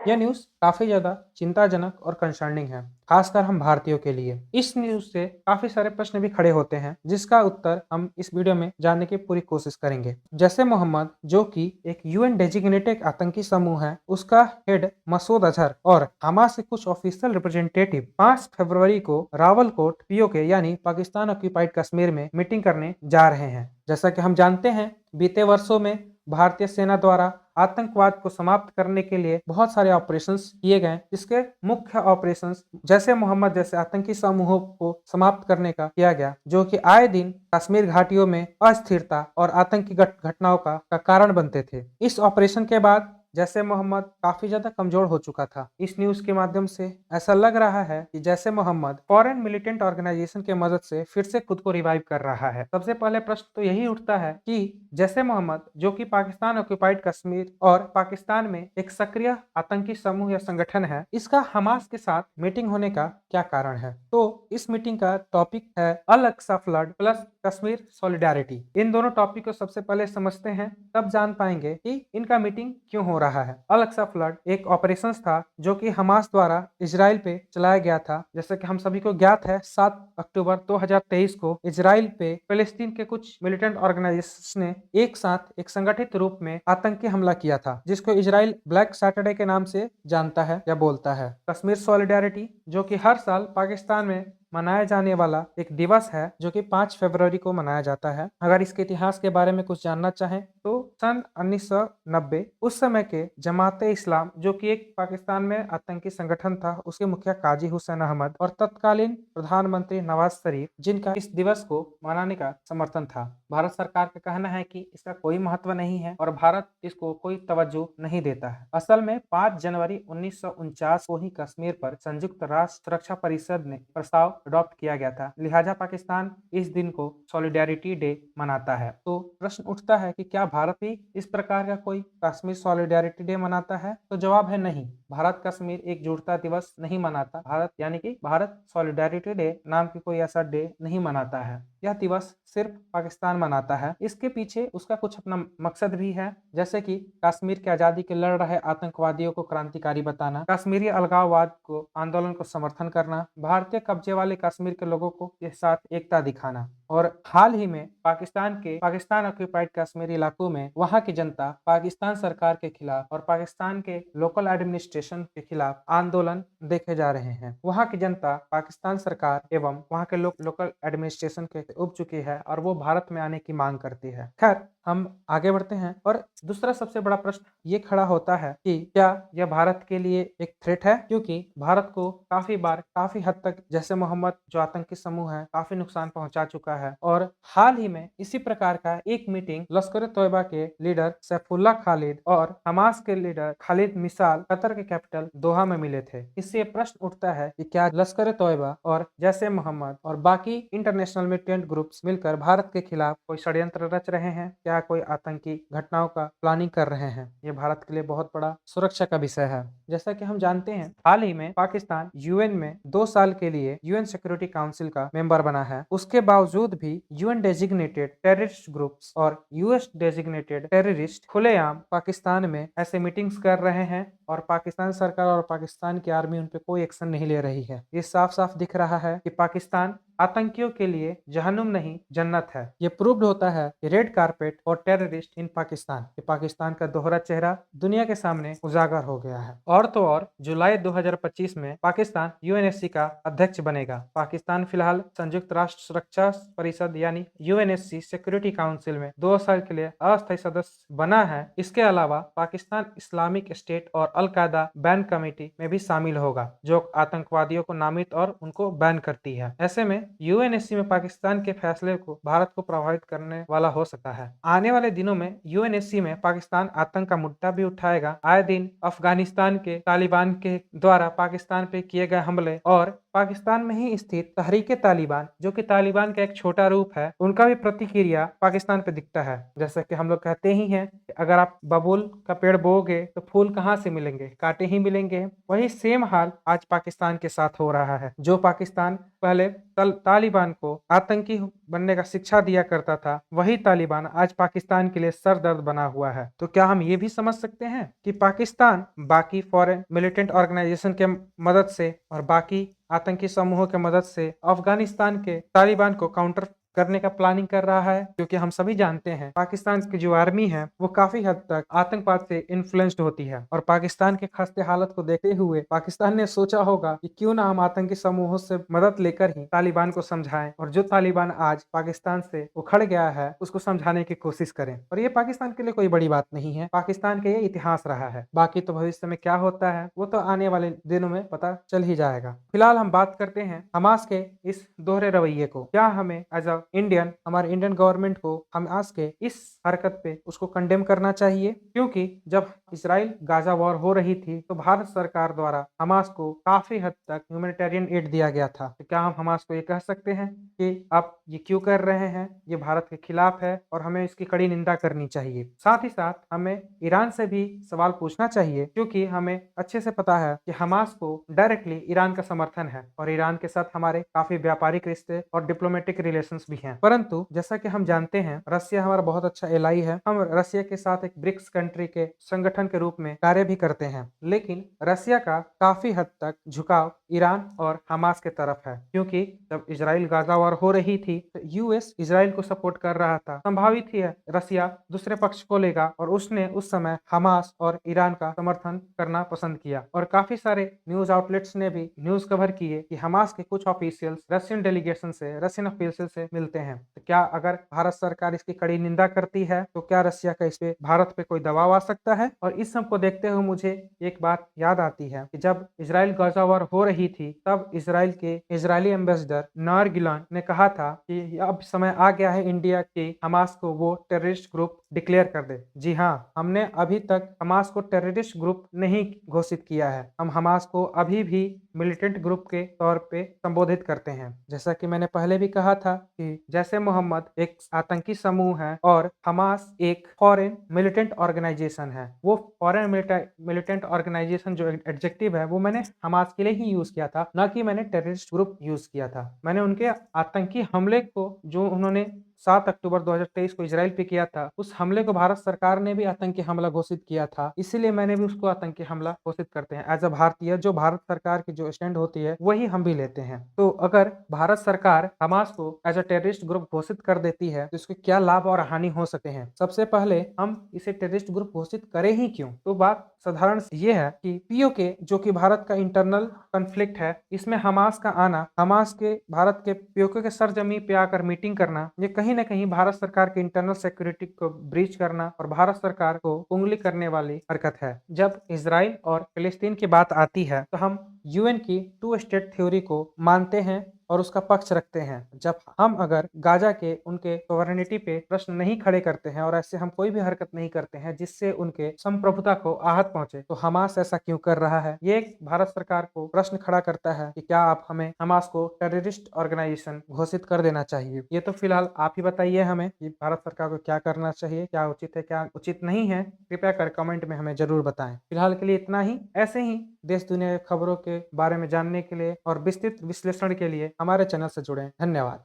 यह न्यूज़ काफ़ी ज़्यादा चिंताजनक और कंसर्निंग है, खासकर हम भारतीयों के लिए। इस न्यूज़ से काफ़ी सारे प्रश्न भी खड़े होते हैं, जिसका उत्तर हम इस वीडियो में जानने की पूरी कोशिश करेंगे। जैसे मोहम्मद, जो कि एक यूएन डेजिग्नेटेड आतंकी समूह है, उसका हेड मसूद अजहर और हमास के कुछ ऑफिशियल रिप्रेजेंटेटिव 5 फरवरी को रावलकोट पीओके यानी पाकिस्तान ऑक्यूपाइड कश्मीर में मीटिंग करने जा रहे हैं। जैसा कि हम जानते हैं, बीते वर्षों में भारतीय सेना द्वारा आतंकवाद को समाप्त करने के लिए बहुत सारे ऑपरेशंस किए गए, जिसके मुख्य ऑपरेशंस जैसे मोहम्मद जैसे आतंकी समूहों को समाप्त करने का किया गया, जो कि आए दिन कश्मीर घाटियों में अस्थिरता और आतंकी घटनाओं का कारण बनते थे। इस ऑपरेशन के बाद जैसे मोहम्मद काफी ज्यादा कमजोर हो चुका था। इस न्यूज के माध्यम से ऐसा लग रहा है कि जैसे मोहम्मद फॉरेन मिलिटेंट ऑर्गेनाइजेशन के मदद से फिर से खुद को रिवाइव कर रहा है। सबसे पहले प्रश्न तो यही उठता है कि जैसे मोहम्मद, जो कि पाकिस्तान ऑक्यूपाइड कश्मीर और पाकिस्तान में एक सक्रिय आतंकी समूह या संगठन है, इसका हमास के साथ मीटिंग होने का क्या कारण है? तो इस मीटिंग का टॉपिक है Al Aqsa flood plus Kashmir solidarity. इन दोनों टॉपिक को सबसे पहले समझते हैं, तब जान पाएंगे कि इनका मीटिंग क्यों हो रहा है। अल अक्सा फ्लड एक ऑपरेशन था जो कि हमास द्वारा इजराइल पे चलाया गया था। जैसे कि हम सभी को ज्ञात है, 7 अक्टूबर 2023 को इजराइल पे फिलिस्तीन के कुछ मिलिटेंट ऑर्गेनाइजेशन ने एक साथ एक संगठित रूप में आतंकी हमला किया था, जिसको इजराइल ब्लैक सैटरडे के नाम से जानता है या बोलता है। कश्मीर सॉलिडारिटी, जो कि हर साल पाकिस्तान में मनाया जाने वाला एक दिवस है, जो कि 5 फरवरी को मनाया जाता है। अगर इसके इतिहास के बारे में कुछ जानना चाहें तो सन 1990 उस समय के जमाते इस्लाम, जो कि एक पाकिस्तान में आतंकी संगठन था, उसके मुखिया काजी हुसैन अहमद और तत्कालीन प्रधानमंत्री नवाज शरीफ, जिनका इस दिवस को मनाने का समर्थन था। भारत सरकार का कहना है कि इसका कोई महत्व नहीं है और भारत इसको कोई तवज्जो नहीं देता है। असल में 5 जनवरी 1949 को ही कश्मीर पर संयुक्त राष्ट्र सुरक्षा परिषद ने प्रस्ताव अडॉप्ट किया गया था, लिहाजा पाकिस्तान इस दिन को सॉलिडारिटी डे मनाता है। तो प्रश्न उठता है कि क्या भारत भी इस प्रकार का कोई कश्मीर सॉलिडारिटी डे मनाता है? तो जवाब है नहीं। भारत कश्मीर एकजुटता दिवस नहीं मनाता। भारत यानी कि भारत सॉलिडारिटी डे नाम की कोई ऐसा डे नहीं मनाता है। यह दिवस सिर्फ पाकिस्तान मनाता है। इसके पीछे उसका कुछ अपना मकसद भी है, जैसे कि कश्मीर की आजादी के लड़ रहे आतंकवादियों को क्रांतिकारी बताना, कश्मीरी अलगाववाद को आंदोलन को समर्थन करना, भारतीय कब्जे वाले कश्मीर के लोगों को के साथ एकता दिखाना। और हाल ही में पाकिस्तान ऑक्यूपाइड कश्मीर इलाकों में वहां की जनता पाकिस्तान सरकार के खिलाफ और पाकिस्तान के लोकल एडमिनिस्ट्रेशन के खिलाफ आंदोलन देखे जा रहे हैं। वहां की जनता पाकिस्तान सरकार एवं वहां के लोकल एडमिनिस्ट्रेशन के उब चुकी है और वो भारत में आने की मांग करती है। खैर, हम आगे बढ़ते हैं और दूसरा सबसे बड़ा प्रश्न ये खड़ा होता है कि क्या यह भारत के लिए एक थ्रेट है? क्योंकि भारत को काफी बार काफी हद तक जैसे मोहम्मद जो आतंकी समूह है काफी नुकसान पहुंचा चुका है और हाल ही में इसी प्रकार का एक मीटिंग लश्कर तोयबा के लीडर सैफुल्लाह खालिद और हमास के लीडर खालिद मिसाल कतर के कैपिटल दोहा में मिले थे। इससे प्रश्न उठता है कि क्या लश्कर तोयबा और जैसे मोहम्मद और बाकी इंटरनेशनल मिलिटेंट ग्रुप्स मिलकर भारत के खिलाफ कोई षड्यंत्र रच रहे हैं? क्या कोई आतंकी घटनाओं का प्लानिंग कर रहे हैं? ये भारत के लिए बहुत बड़ा सुरक्षा का विषय है। जैसा कि हम जानते हैं, हाल ही में पाकिस्तान यूएन में 2 साल के लिए यूएन सिक्योरिटी काउंसिल का मेंबर बना है। उसके बावजूद भी यूएन डेजिग्नेटेड टेररिस्ट ग्रुप्स और यूएस डेजिग्नेटेड टेररिस्ट खुलेआम पाकिस्तान में ऐसे मीटिंग्स कर रहे हैं और पाकिस्तान सरकार और पाकिस्तान की आर्मी उन पे कोई एक्शन नहीं ले रही है। ये साफ साफ दिख रहा है कि पाकिस्तान आतंकियों के लिए जहन्नुम नहीं जन्नत है। ये प्रूव्ड होता है कि रेड कारपेट और टेररिस्ट इन पाकिस्तान, ये पाकिस्तान का दोहरा चेहरा दुनिया के सामने उजागर हो गया है। और तो और जुलाई 2025 में पाकिस्तान यूएनएससी का अध्यक्ष बनेगा। पाकिस्तान फिलहाल संयुक्त राष्ट्र सुरक्षा परिषद यानी यूएनएससी सिक्योरिटी काउंसिल में 2 साल के लिए अस्थायी सदस्य बना है। इसके अलावा पाकिस्तान इस्लामिक स्टेट और अल कायदा बैन कमेटी में भी शामिल होगा, जो आतंकवादियों को नामित और उनको बैन करती है। ऐसे में यूएनएससी में पाकिस्तान के फैसले को भारत को प्रभावित करने वाला हो सकता है। आने वाले दिनों में यूएनएससी में पाकिस्तान आतंक का मुद्दा भी उठाएगा। आए दिन अफगानिस्तान के तालिबान के द्वारा पाकिस्तान पे किए गए हमले और पाकिस्तान में ही स्थित तहरीक-ए-तालिबान, जो कि तालिबान का एक छोटा रूप है, उनका भी प्रतिक्रिया पाकिस्तान पे दिखता है। जैसा कि हम लोग कहते ही हैं कि अगर आप बबूल का पेड़ बोओगे तो फूल कहाँ से मिलेंगे? कांटे ही मिलेंगे। वही सेम हाल आज पाकिस्तान के साथ हो रहा है। जो पाकिस्तान पहले तालिबान को आतंकी बनने का शिक्षा दिया करता था, वही तालिबान आज पाकिस्तान के लिए सरदर्द बना हुआ है। तो क्या हम ये भी समझ सकते हैं कि पाकिस्तान बाकी फॉरेन मिलिटेंट ऑर्गेनाइजेशन के मदद से और बाकी आतंकी समूहों के मदद से अफगानिस्तान के तालिबान को काउंटर करने का प्लानिंग कर रहा है? क्योंकि हम सभी जानते हैं पाकिस्तान की जो आर्मी है वो काफी हद तक आतंकवाद से इन्फ्लुएंस्ड होती है और पाकिस्तान के खस्ते हालत को देखते हुए पाकिस्तान ने सोचा होगा कि क्यों ना हम आतंकी समूहों से मदद लेकर ही तालिबान को समझाएं और जो तालिबान आज पाकिस्तान से उखड़ गया है उसको समझाने की कोशिश करें। और ये पाकिस्तान के लिए कोई बड़ी बात नहीं है, पाकिस्तान का ये इतिहास रहा है। बाकी तो भविष्य में क्या होता है वो तो आने वाले दिनों में पता चल ही जाएगा। फिलहाल हम बात करते हैं हमास के इस दोहरे रवैये को। क्या हमें एज अ इंडियन, हमारे इंडियन गवर्नमेंट को हमास के इस हरकत पे उसको कंडेम करना चाहिए? क्योंकि जब इसराइल गाजा वॉर हो रही थी तो भारत सरकार द्वारा हमास को काफी हद तक ह्यूमैनिटेरियन एड दिया गया था। तो क्या हम हमास को ये कह सकते हैं कि आप ये क्यों कर रहे हैं? ये भारत के खिलाफ है और हमें इसकी कड़ी निंदा करनी चाहिए। साथ ही साथ हमें ईरान से भी सवाल पूछना चाहिए, क्योंकि हमें अच्छे से पता है कि हमास को डायरेक्टली ईरान का समर्थन है और ईरान के साथ हमारे काफी व्यापारिक रिश्ते और डिप्लोमेटिक रिलेशंस भी हैं। परंतु जैसा कि हम जानते हैं रसिया हमारा बहुत अच्छा एलाई है। हम रसिया के साथ एक ब्रिक्स कंट्री के संगठन के रूप में कार्य भी करते हैं, लेकिन रसिया का काफी हद तक झुकाव ईरान और हमास के तरफ है। क्योंकि जब इजराइल गाजा वॉर हो रही थी तो यूएस इजराइल को सपोर्ट कर रहा था। संभावित ही है रसिया दूसरे पक्ष को लेगा और उसने उस समय हमास और ईरान का समर्थन करना पसंद किया। और काफी सारे न्यूज आउटलेट्स ने भी न्यूज कवर किए कि हमास के कुछ ऑफिशियल्स रशियन डेलीगेशन से, रशियन ऑफिशियल से मिलते हैं। तो क्या अगर भारत सरकार इसकी कड़ी निंदा करती है तो क्या रसिया का इस पे भारत पे कोई दबाव आ सकता है? और इस सब को देखते हुए मुझे एक बात याद आती है कि जब इजराइल गाजा वॉर हो रही थी तब इजराइल के इजरायली एम्बेसडर नायर गिलान ने कहा था कि अब समय आ गया है इंडिया के हमास को वो टेररिस्ट ग्रुप डिक्लेयर कर दे। जी हाँ, हमने अभी तक हमास को टेररिस्ट ग्रुप नहीं घोषित किया है। हम हमास को अभी भी मिलिटेंट ग्रुप के तौर पे संबोधित करते हैं। जैसा कि मैंने पहले भी कहा था कि जैसे मोहम्मद एक आतंकी समूह है और हमास एक फॉरेन मिलिटेंट ऑर्गेनाइजेशन है, वो फॉरेन मिलिटेंट ऑर्गेनाइजेशन जो एडजेक्टिव है वो मैंने हमास के लिए ही यूज किया था, ना कि मैंने टेररिस्ट ग्रुप यूज किया था। मैंने उनके आतंकी हमले को जो उन्होंने 7 अक्टूबर 2023 को इजराइल पे किया था, उस हमले को भारत सरकार ने भी आतंकी हमला घोषित किया था, इसीलिए मैंने भी उसको आतंकी हमला घोषित करते हैं। एज अ भारतीय जो भारत सरकार की जो स्टैंड होती है वही हम भी लेते हैं। तो अगर भारत सरकार हमास को एज अ टेररिस्ट ग्रुप घोषित कर देती है तो इसके क्या लाभ और हानि हो सकते हैं? सबसे पहले हम इसे टेररिस्ट ग्रुप घोषित करें ही क्यों? तो बात साधारण ये है कि पीओके जो कि भारत का इंटरनल कॉन्फ्लिक्ट है, इसमें हमास का आना, हमास के भारत के पीओके के सरजमी पे आकर मीटिंग करना, ये कहीं न कहीं भारत सरकार के इंटरनल सिक्योरिटी को ब्रीच करना और भारत सरकार को उंगली करने वाली हरकत है। जब इजराइल और फिलिस्तीन की बात आती है तो हम यूएन की 2 स्टेट थ्योरी को मानते हैं और उसका पक्ष रखते हैं। जब हम अगर गाजा के उनके सॉवरेनिटी पे प्रश्न नहीं खड़े करते हैं और ऐसे हम कोई भी हरकत नहीं करते हैं जिससे उनके संप्रभुता को आहत पहुंचे, तो हमास ऐसा क्यों कर रहा है? ये भारत सरकार को प्रश्न खड़ा करता है कि क्या आप हमें हमास को टेररिस्ट ऑर्गेनाइजेशन घोषित कर देना चाहिए? ये तो फिलहाल आप ही बताइए हमें कि भारत सरकार को क्या करना चाहिए, क्या उचित है, क्या उचित नहीं है। कृपया कर कमेंट में हमें जरूर बताएं। फिलहाल के लिए इतना ही। ऐसे ही देश दुनिया की खबरों के बारे में जानने के लिए और विस्तृत विश्लेषण के लिए हमारे चैनल से जुड़ें। धन्यवाद।